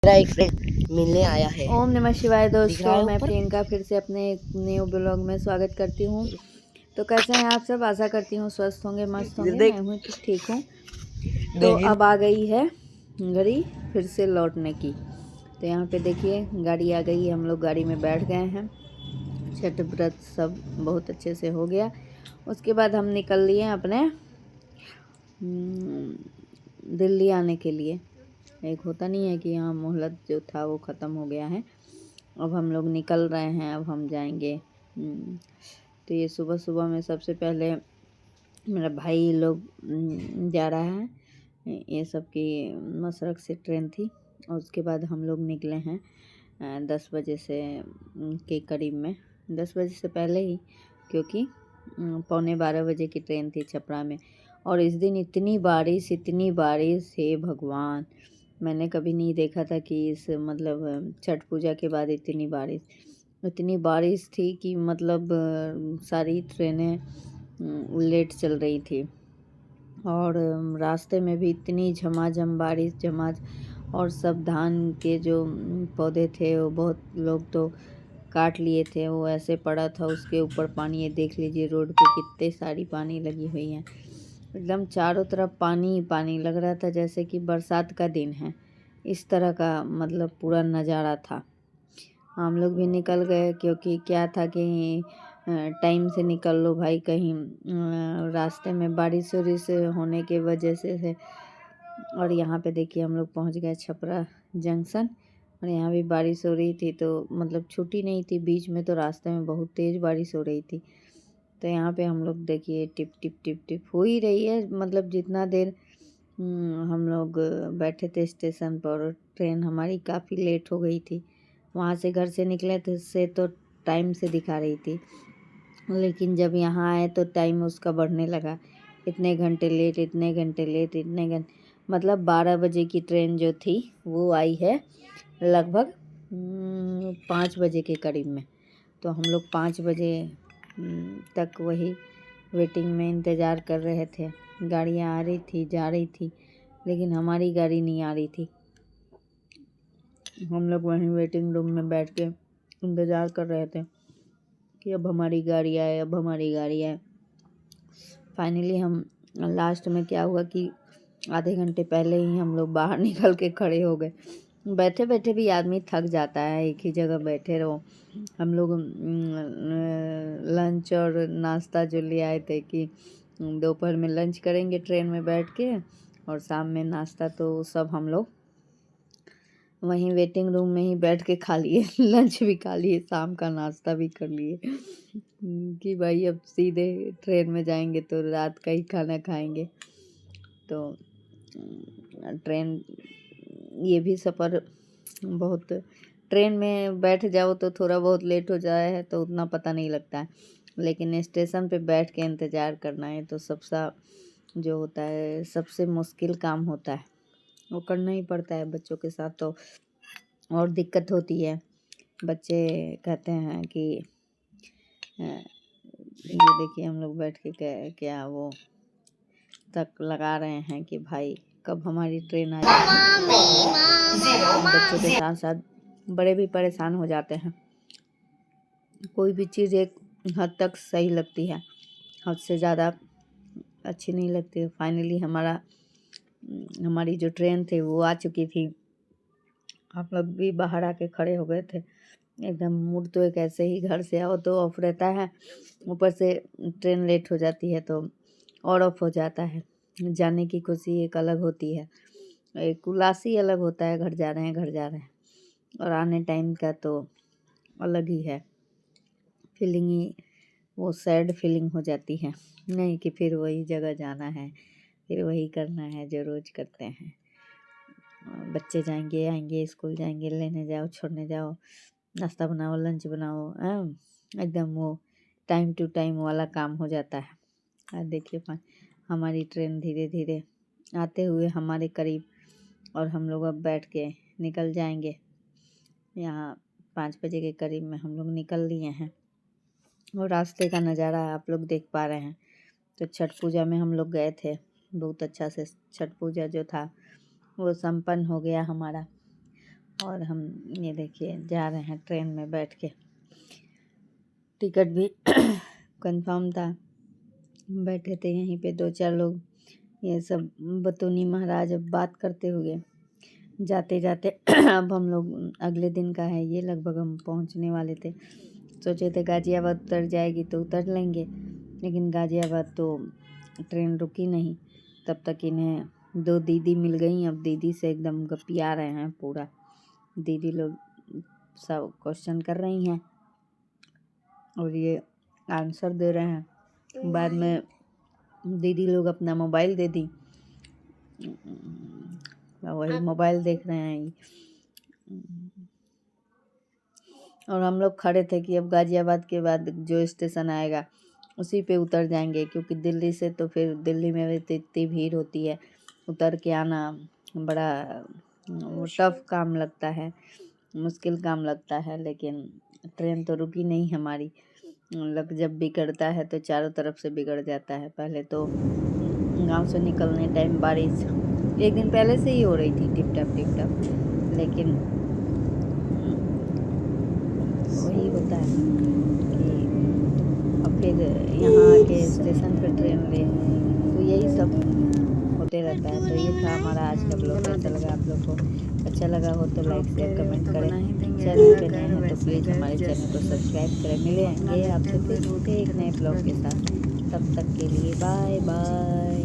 मेरा एक फ्रेंड मिलने आया है। ओम नमः शिवाय दिख रहा दोस्तों, है मैं ऊपर? प्रियंका फिर से अपने एक न्यू ब्लॉग में स्वागत करती हूँ। तो कैसे हैं आप सब? आशा करती हूँ स्वस्थ होंगे, मस्त इधर होंगे। देख, मैं हूँ ठीक हूँ। तो देखिए अब आ गई है घड़ी फिर से लौटने की। तो यहाँ पे देखिए गाड़ी आ गई, हम लोग गाड़ी में बैठ गए हैं। छठ व्रत सब बहुत अच्छे से हो गया। उसके बाद हम निकल लिए अपने दिल्ली आने के लिए। एक होता नहीं है कि हाँ मोहलत जो था वो ख़त्म हो गया है, अब हम लोग निकल रहे हैं, अब हम जाएंगे। तो ये सुबह सुबह में सबसे पहले मेरा भाई लोग जा रहा है। ये सब की मसरक से ट्रेन थी और उसके बाद हम लोग निकले हैं 10 बजे से के करीब में, 10 बजे से पहले ही, क्योंकि 11:15 बजे की ट्रेन थी छपरा में। और इस दिन इतनी बारिश हे भगवान, मैंने कभी नहीं देखा था कि इस मतलब छठ पूजा के बाद इतनी बारिश थी कि मतलब सारी ट्रेनें लेट चल रही थी। और रास्ते में भी इतनी झमाझम बारिश और सब धान के जो पौधे थे वो बहुत लोग तो काट लिए थे, वो ऐसे पड़ा था, उसके ऊपर पानी। ये देख लीजिए रोड पे कितने सारी पानी लगी हुई है, एकदम चारों तरफ पानी ही पानी, लग रहा था जैसे कि बरसात का दिन है। इस तरह का मतलब पूरा नज़ारा था। हम लोग भी निकल गए, क्योंकि क्या था कि टाइम से निकल लो भाई, कहीं रास्ते में बारिश वारिश होने के वजह से है। और यहाँ पे देखिए हम लोग पहुँच गए छपरा जंक्शन, और यहाँ भी बारिश हो रही थी, तो मतलब छुट्टी नहीं थी बीच में, तो रास्ते में बहुत तेज़ बारिश हो रही थी। तो यहाँ पे हम लोग देखिए टिप टिप टिप टिप हो ही रही है, मतलब जितना देर हम लोग बैठे थे स्टेशन पर, ट्रेन हमारी काफ़ी लेट हो गई थी। वहाँ से घर से निकले थे से तो टाइम से दिखा रही थी, लेकिन जब यहाँ आए तो टाइम उसका बढ़ने लगा। इतने घंटे लेट, मतलब 12 बजे की ट्रेन जो थी वो आई है लगभग 5 बजे के करीब में। तो हम लोग 5 बजे तक वही वेटिंग में इंतज़ार कर रहे थे। गाड़ियाँ आ रही थी, जा रही थी, लेकिन हमारी गाड़ी नहीं आ रही थी। हम लोग वहीं वेटिंग रूम में बैठ के इंतज़ार कर रहे थे कि अब हमारी गाड़ी आए। फाइनली हम लास्ट में क्या हुआ कि आधे घंटे पहले ही हम लोग बाहर निकल के खड़े हो गए। बैठे बैठे भी आदमी थक जाता है, एक ही जगह बैठे रहो। हम लोग लंच और नाश्ता जो ले आए थे कि दोपहर में लंच करेंगे ट्रेन में बैठ के, और शाम में नाश्ता, तो सब हम लोग वहीं वेटिंग रूम में ही बैठ के खा लिए लंच भी खा लिए, शाम का नाश्ता भी कर लिए कि भाई अब सीधे ट्रेन में जाएंगे तो रात का ही खाना खाएंगे। तो ट्रेन, ये भी सफ़र बहुत, ट्रेन में बैठ जाओ तो थोड़ा बहुत लेट हो जाए है तो उतना पता नहीं लगता है, लेकिन स्टेशन पे बैठ के इंतज़ार करना है तो सबसे जो होता है सबसे मुश्किल काम होता है, वो करना ही पड़ता है। बच्चों के साथ तो और दिक्कत होती है। बच्चे कहते हैं कि ये देखिए हम लोग बैठ के क्या वो तक लगा रहे हैं कि भाई कब हमारी ट्रेन आ जाए। बच्चों के साथ साथ बड़े भी परेशान हो जाते हैं। कोई भी चीज़ एक हद तक सही लगती है, हद से ज़्यादा अच्छी नहीं लगती। फाइनली हमारी जो ट्रेन थी वो आ चुकी थी। हम लोग भी बाहर आके खड़े हो गए थे। एकदम मूड तो एक ऐसे ही, घर से आओ तो ऑफ रहता है, ऊपर से ट्रेन लेट हो जाती है तो और ऑफ हो जाता है। जाने की खुशी एक अलग होती है, एक उल्लास ही अलग होता है, घर जा रहे हैं। और आने टाइम का तो अलग ही है फीलिंग ही, वो सैड फीलिंग हो जाती है, नहीं कि फिर वही जगह जाना है, फिर वही करना है जो रोज़ करते हैं। बच्चे जाएंगे आएंगे, स्कूल जाएंगे, लेने जाओ छोड़ने जाओ, नाश्ता बनाओ लंच बनाओ, एकदम वो टाइम टू टाइम वाला काम हो जाता है। और देखिए हमारी ट्रेन धीरे धीरे आते हुए हमारे करीब, और हम लोग अब बैठ के निकल जाएंगे। यहाँ 5 बजे के करीब में हम लोग निकल लिए हैं, और रास्ते का नज़ारा आप लोग देख पा रहे हैं। तो छठ पूजा में हम लोग गए थे, बहुत अच्छा से छठ पूजा जो था वो संपन्न हो गया हमारा। और हम ये देखिए जा रहे हैं ट्रेन में बैठ के। टिकट भी कंफर्म था, बैठे थे यहीं पे 2-4 लोग। ये सब बतौनी महाराज अब बात करते हुए जाते जाते अब हम लोग अगले दिन का है ये, लगभग हम पहुंचने वाले थे। सोचे थे गाजियाबाद उतर जाएगी तो उतर लेंगे, लेकिन गाजियाबाद तो ट्रेन रुकी नहीं। तब तक इन्हें 2 दीदी मिल गई। अब दीदी से एकदम गपिया रहे हैं पूरा। दीदी लोग सब क्वेश्चन कर रही हैं और ये आंसर दे रहे हैं। बाद में दीदी लोग अपना मोबाइल दे दी, वही मोबाइल देख रहे हैं। और हम लोग खड़े थे कि अब गाजियाबाद के बाद जो स्टेशन आएगा उसी पे उतर जाएंगे, क्योंकि दिल्ली से तो फिर दिल्ली में भी तो इतनी भीड़ होती है, उतर के आना बड़ा टफ काम लगता है, मुश्किल काम लगता है। लेकिन ट्रेन तो रुकी नहीं हमारी। लग जब बिगड़ता है तो चारों तरफ से बिगड़ जाता है। पहले तो गांव से निकलने टाइम बारिश 1 दिन पहले से ही हो रही थी, टिप टप, लेकिन वही होता है कि अब फिर यहाँ आके स्टेशन पर ट्रेन ले, तो यही सब होते रहता है। तो ये था हमारा आज का ब्लॉग। कैसा लगा आप लोग को? अच्छा लगा हो तो लाइक शेयर कमेंट करें। चैनल पे नए हैं तो प्लीज़ हमारे चैनल को सब्सक्राइब करें। मिलेंगे आपसे फिर एक नए ब्लॉग के साथ। तब तक के लिए बाय बाय।